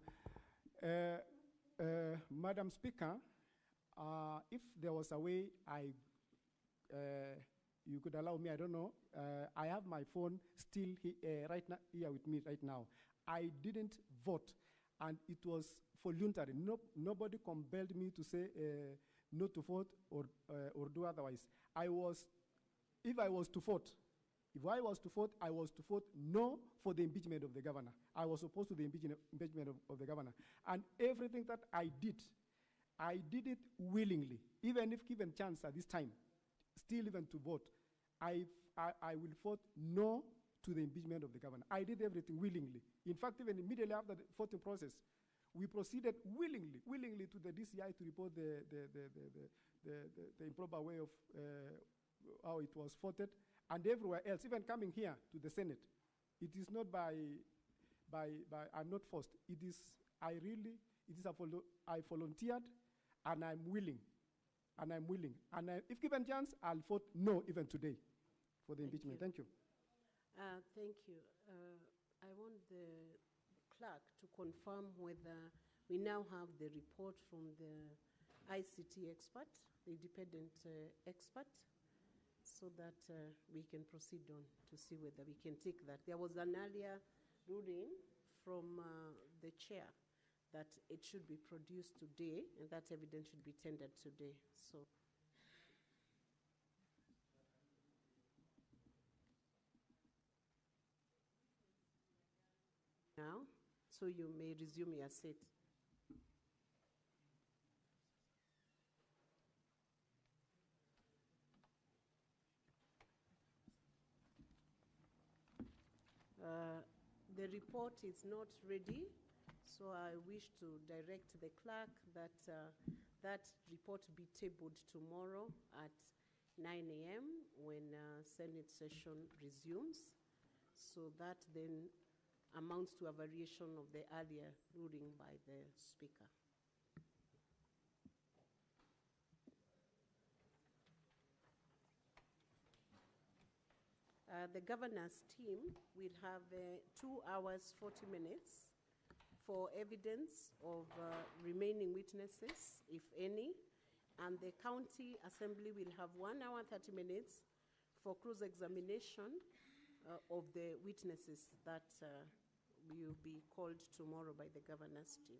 [SPEAKER 1] Madam Speaker, if there was a way you could allow me, I don't know. I have my phone still right now, here with me right now. I didn't vote, and it was voluntary. Nobody compelled me to say not to vote or do otherwise. If I was to vote, I was to vote no for the impeachment of the governor. I was opposed to the impeachment of the governor. And everything that I did it willingly, even if given chance at this time, still even to vote. I will vote no to the impeachment of the governor. I did everything willingly. In fact, even immediately after the voting process, we proceeded willingly to the DCI to report the improper way of how it was voted, and everywhere else, even coming here to the Senate. It is not I'm not forced. I volunteered, and I'm willing. And if given chance, I'll vote no even today for the impeachment. Thank you.
[SPEAKER 16] Thank you. I want the clerk to confirm whether we now have the report from the ICT expert, the independent expert, so that we can proceed on to see whether we can take that. There was an earlier ruling from the chair that it should be produced today, and that evidence should be tendered today. So. Now, so you may resume your seat. The report is not ready, so I wish to direct the clerk that that report be tabled tomorrow at 9 a.m. when Senate session resumes, so that then amounts to a variation of the earlier ruling by the Speaker. The governor's team will have 2 hours, 40 minutes for evidence of remaining witnesses, if any, and the county assembly will have 1 hour, 30 minutes for cross-examination of the witnesses that will be called tomorrow by the governor's team.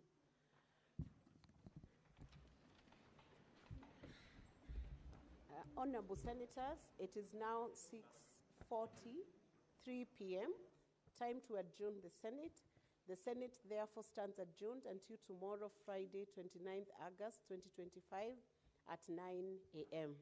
[SPEAKER 16] Honorable Senators, it is now 6:43 p.m., time to adjourn the Senate. The Senate therefore stands adjourned until tomorrow, Friday, 29th August 2025 at 9 a.m.